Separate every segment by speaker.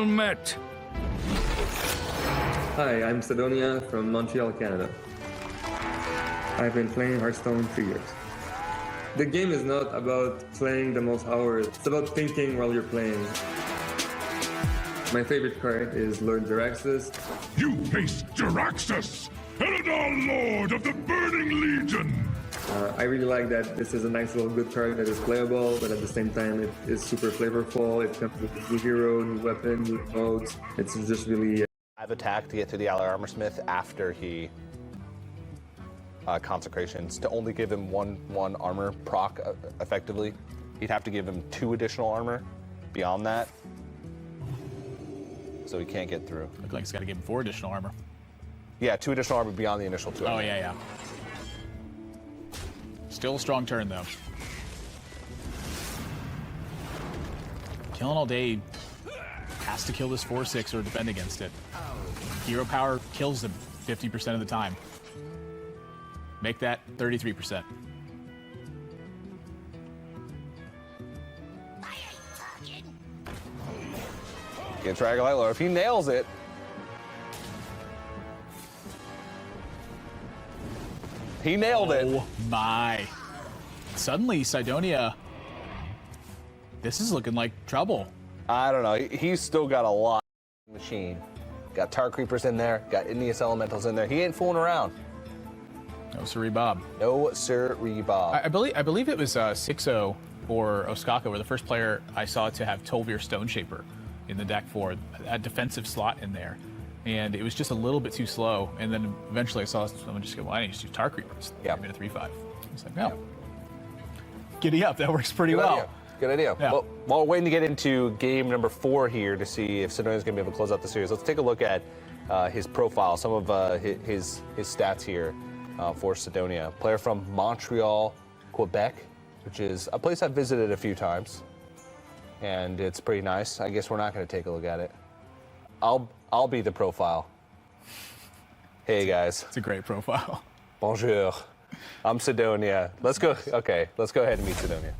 Speaker 1: well met.
Speaker 2: Hi, I'm Sidonia from Montreal, Canada. I've been playing Hearthstone 3 years. The game is not about playing the most hours, it's about thinking while you're playing. My favorite card is Lord Jaraxxus.
Speaker 1: You face Jaraxxus, Eldar Lord of the Burning Legion.
Speaker 2: I really like that this is a nice little good card that is playable, but at the same time it is super flavorful. It comes with a new hero, new weapon, new modes. It's just really...
Speaker 3: I've attacked to get through the Ally Armorsmith after he consecrations to only give him one armor proc effectively. You'd have to give him 2 additional armor beyond that, so he can't get through.
Speaker 4: Looks like he's got to give him 4 additional armor.
Speaker 3: Yeah, 2 additional armor beyond the initial 2.
Speaker 4: Oh, yeah. Still a strong turn, though. Killing all day has to kill this 4/6 or defend against it. Hero power kills them 50% of the time. Make that 33%.
Speaker 3: Get Dragon Light Lord. If he nails it, he nailed it.
Speaker 4: Oh my. Suddenly, Sidonia, this is looking like trouble.
Speaker 3: I don't know. He's still got a lot of machine. Got Tar Creepers in there, got Igneous Elementals in there. He ain't fooling around.
Speaker 4: No siree Bob.
Speaker 3: No siree Bob.
Speaker 4: I believe it was Sixo or Osaka were the first player I saw to have Tolvir Stone Shaper in the deck for a defensive slot in there. And it was just a little bit too slow. And then eventually I saw someone just go, well, I need to just do Tar Creepers.
Speaker 3: Yeah.
Speaker 4: Give me a 3/5. I was like, no. Giddy up, that works pretty well.
Speaker 3: Good idea.
Speaker 4: Yeah.
Speaker 3: Well, while we're waiting to get into game number 4 here to see if Sidonia's going to be able to close out the series, let's take a look at his profile, some of his stats here for Sidonia. Player from Montreal, Quebec, which is a place I've visited a few times, and it's pretty nice. I guess we're not going to take a look at it. I'll be the profile. Hey guys.
Speaker 4: It's a great profile.
Speaker 3: Bonjour. I'm Sidonia. Let's go. Okay, let's go ahead and meet Sidonia.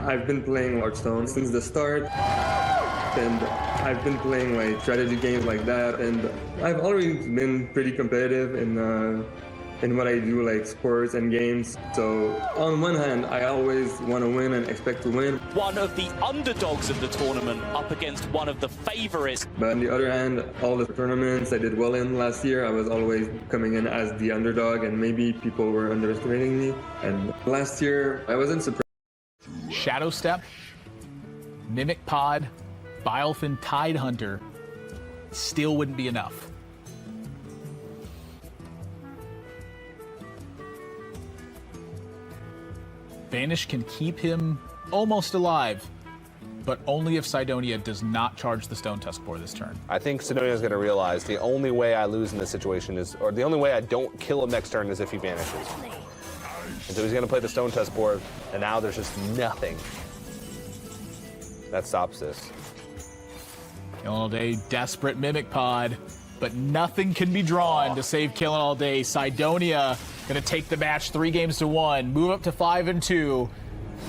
Speaker 2: I've been playing Hearthstone since the start, and I've been playing like strategy games like that, and I've always been pretty competitive in what I do, like sports and games. So on one hand, I always want to win and expect to win.
Speaker 5: One of the underdogs of the tournament up against one of the favorites.
Speaker 2: But on the other hand, all the tournaments I did well in last year, I was always coming in as the underdog, and maybe people were underestimating me. And last year, I wasn't surprised.
Speaker 4: Shadow Step, Mimic Pod, Bilefin Tidehunter still wouldn't be enough. Vanish can keep him almost alive, but only if Sidonia does not charge the Stone Tusk Boar this turn.
Speaker 3: I think Sidonia's going to realize the only way I lose in this situation is, or the only way I don't kill him next turn is if he vanishes. And so he's going to play the Stone Tusk Board, and now there's just nothing that stops this.
Speaker 4: Killing All Day, desperate Mimic Pod, but nothing can be drawn to save Killing All Day. Sidonia going to take the match 3-1, move up to 5-2,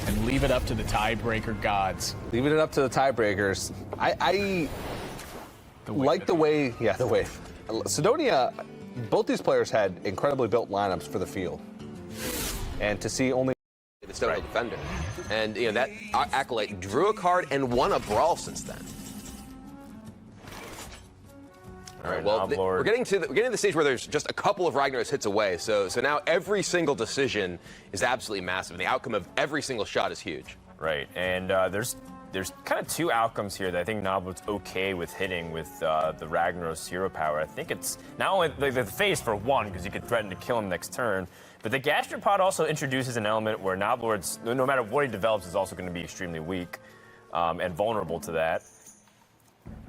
Speaker 4: and leave it up to the tiebreaker gods.
Speaker 3: Leaving it up to the tiebreakers. I like the way, yeah, the way. Sidonia, both these players had incredibly built lineups for the field. And to see only
Speaker 6: the Stone Defender. And, you know, that accolade drew a card and won a brawl since then. All right, well, we're getting to the stage where there's just a couple of Ragnaros hits away. So now every single decision is absolutely massive, and the outcome of every single shot is huge.
Speaker 7: Right, and there's kind of 2 outcomes here that I think Noblet's okay with hitting with the Ragnaros hero power. I think it's not only the face for 1, because you could threaten to kill him next turn, but the Gastropod also introduces an element where Noblord's, no matter what he develops, is also going to be extremely weak and vulnerable to that.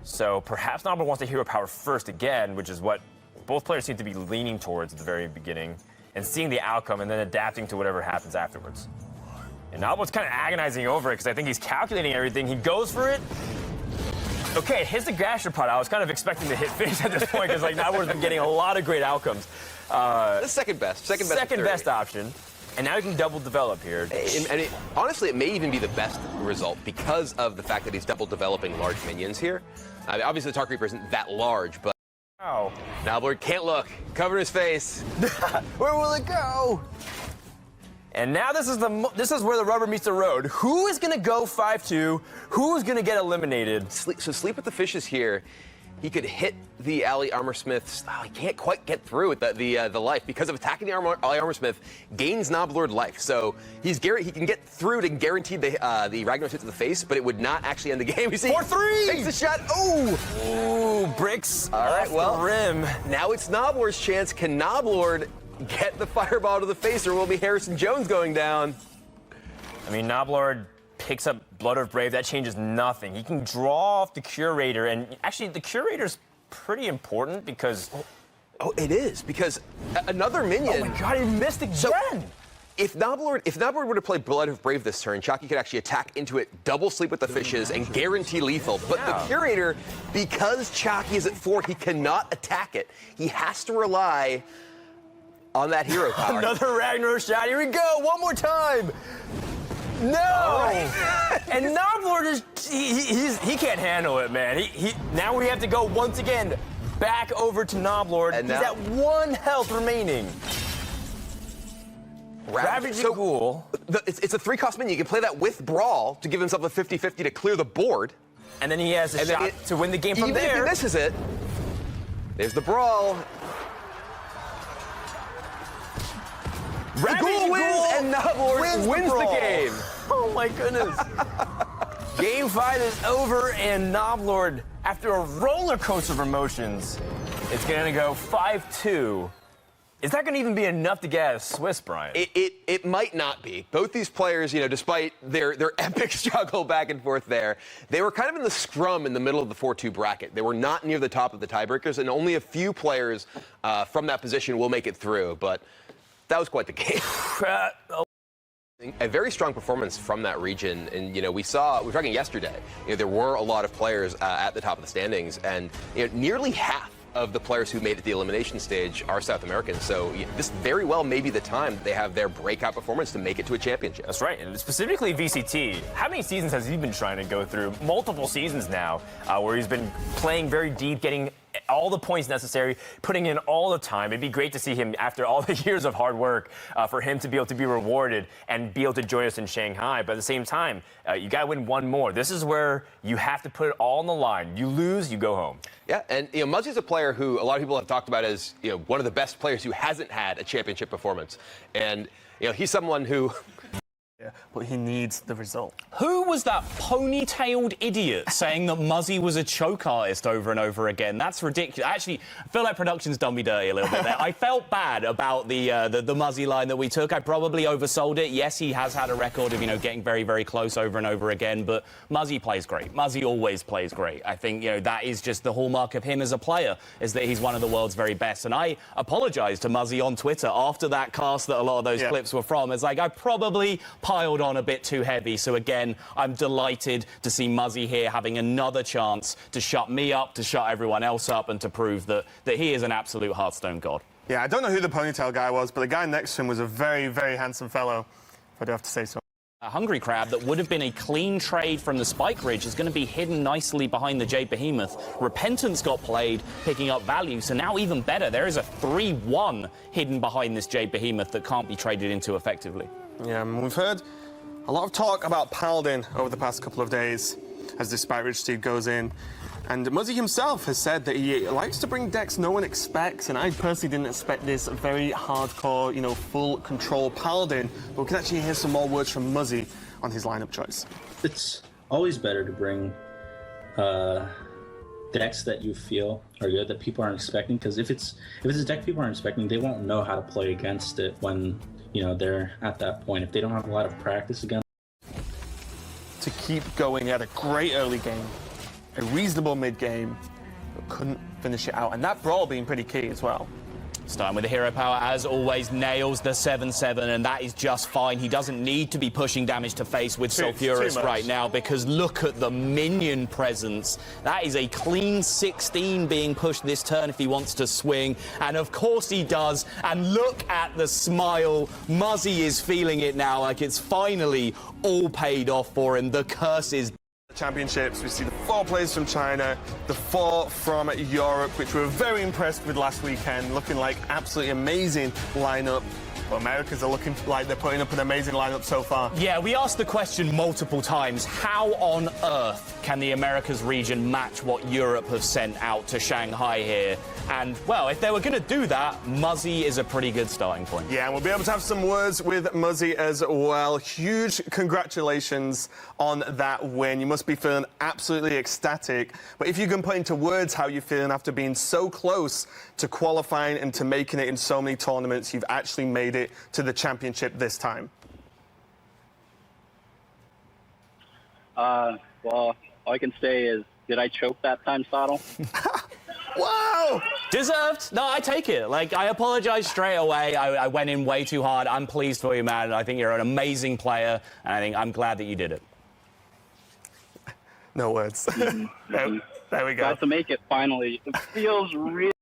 Speaker 7: So perhaps Noblord wants the hero power first again, which is what both players seem to be leaning towards at the very beginning, and seeing the outcome and then adapting to whatever happens afterwards. And Noblord's kind of agonizing over it because I think he's calculating everything. He goes for it. Okay, it hits the Gastropod. I was kind of expecting to hit face at this point because like Noblord's been getting a lot of great outcomes.
Speaker 6: The second best. Second best
Speaker 7: option. And now he can double develop here.
Speaker 6: And honestly, it may even be the best result because of the fact that he's double developing large minions here. Obviously, the Tark Reaper isn't that large, but
Speaker 7: Wow.
Speaker 6: Noblord can't look. Cover his face.
Speaker 7: Where will it go? And now this is where the rubber meets the road. Who is going to go 5-2? Who is going to get eliminated?
Speaker 6: So Sleep with the Fishes here. He could hit the Ali Armorsmith's. Oh, he can't quite get through with the life because of attacking the Ali Armorsmith gains Noblord life. So he can get through to guarantee the Ragnaros hit to the face, but it would not actually end the game. You see,
Speaker 7: 4-3
Speaker 6: takes the shot. Ooh,
Speaker 7: Bricks.
Speaker 6: All right, well,
Speaker 7: the rim.
Speaker 6: Now it's Noblord's chance. Can Noblord get the fireball to the face, or will it be Harrison Jones going down?
Speaker 7: I mean, Noblord picks up Blood of Brave. That changes nothing. He can draw off the Curator, and actually the Curator's pretty important because...
Speaker 6: Oh, it is, because another minion...
Speaker 7: Oh my god, he missed again!
Speaker 6: So, if Noblord were to play Blood of Brave this turn, Chalky could actually attack into it, double Sleep with the Fishes, and guarantee lethal. But the Curator, because Chalky is at 4, he cannot attack it. He has to rely on that hero power.
Speaker 7: Another Ragnaros shot. Here we go. One more time. No. Right. And Noblord is he can't handle it, man. Now we have to go once again back over to Noblord. And he's at 1 health remaining. Ravaging Ghoul.
Speaker 6: It's a 3-cost minion. You can play that with Brawl to give himself a 50-50 to clear the board.
Speaker 7: And then he has a shot to win the game from there.
Speaker 6: Even if he misses it, there's the Brawl. The Ghoul wins, and Noblord wins the game.
Speaker 7: Oh my goodness. Game 5 is over, and Noblord, after a roller coaster of emotions, it's going to go 5-2. Is that going to even be enough to get out of Swiss, Brian?
Speaker 6: It might not be. Both these players, despite their epic struggle back and forth there, they were kind of in the scrum in the middle of the 4-2 bracket. They were not near the top of the tiebreakers, and only a few players from that position will make it through. But that was quite the game. A very strong performance from that region, and we were talking yesterday. There were a lot of players at the top of the standings, and nearly half of the players who made it to the elimination stage are South Americans. So this very well may be the time they have their breakout performance to make it to a championship.
Speaker 7: That's right, and specifically VCT. How many seasons has he been trying to go through? Multiple seasons now, where he's been playing very deep, getting all the points necessary, putting in all the time. It'd be great to see him, after all the years of hard work, for him to be able to be rewarded and be able to join us in Shanghai. But at the same time, you got to win one more. This is where you have to put it all on the line. You lose, you go home.
Speaker 6: Yeah, and Muzzy's a player who a lot of people have talked about as one of the best players who hasn't had a championship performance, and he's someone who.
Speaker 8: Yeah, but he needs the result.
Speaker 9: Who was that ponytailed idiot saying that Muzzy was a choke artist over and over again? That's ridiculous. Actually, I feel like production's done me dirty a little bit there. I felt bad about the Muzzy line that we took. I probably oversold it. Yes, he has had a record of, getting very, very close over and over again, but Muzzy plays great. Muzzy always plays great. I think, that is just the hallmark of him as a player, is that he's one of the world's very best. And I apologized to Muzzy on Twitter after that cast that a lot of those clips were from. It's like, I probably piled on a bit too heavy. So again, I'm delighted to see Muzzy here having another chance to shut me up, to shut everyone else up, and to prove that he is an absolute Hearthstone god.
Speaker 8: Yeah, I don't know who the ponytail guy was, but the guy next to him was a very, very handsome fellow, if I do have to say so.
Speaker 9: A Hungry Crab that would have been a clean trade from the Spike Ridge is going to be hidden nicely behind the Jade Behemoth. Repentance got played, picking up value, so now even better, there is a 3-1 hidden behind this Jade Behemoth that can't be traded into effectively.
Speaker 8: Yeah, we've heard a lot of talk about Paladin over the past couple of days as the Spike Ridge seed goes in. And Muzzy himself has said that he likes to bring decks no one expects, and I personally didn't expect this very hardcore, full control Paladin, but we can actually hear some more words from Muzzy on his lineup choice.
Speaker 10: It's always better to bring decks that you feel are good, that people aren't expecting, because if it's a deck people aren't expecting, they won't know how to play against it when they're at that point, if they don't have a lot of practice against.
Speaker 8: To keep going at a great early game, a reasonable mid game, but couldn't finish it out, and that brawl being pretty key as well.
Speaker 9: Starting with the hero power, as always, nails the 7-7, and that is just fine. He doesn't need to be pushing damage to face with Sulfuras right now, because look at the minion presence. That is a clean 16 being pushed this turn if he wants to swing, and of course he does. And look at the smile. Muzzy is feeling it now, like it's finally all paid off for him. The curse is
Speaker 8: Championships, we see the 4 players from China, the 4 from Europe, which we were very impressed with last weekend, looking like absolutely amazing lineup. But Americans are looking like they're putting up an amazing lineup so far.
Speaker 9: Yeah, we asked the question multiple times, how on earth can the Americas region match what Europe have sent out to Shanghai here? And, well, if they were going to do that, Muzzy is a pretty good starting point.
Speaker 8: Yeah, and we'll be able to have some words with Muzzy as well. Huge congratulations on that win. You must be feeling absolutely ecstatic. But if you can put into words how you're feeling after being so close to qualifying and to making it in so many tournaments, you've actually made it to the championship this time.
Speaker 11: Well, all I can say is, did I choke that time, Sottle?
Speaker 8: Wow!
Speaker 9: Deserved. No, I take it. Like, I apologize straight away. I went in way too hard. I'm pleased for you, man. I think you're an amazing player, and I'm glad that you did it.
Speaker 8: No words. There we go.
Speaker 11: Got to make it finally. It feels really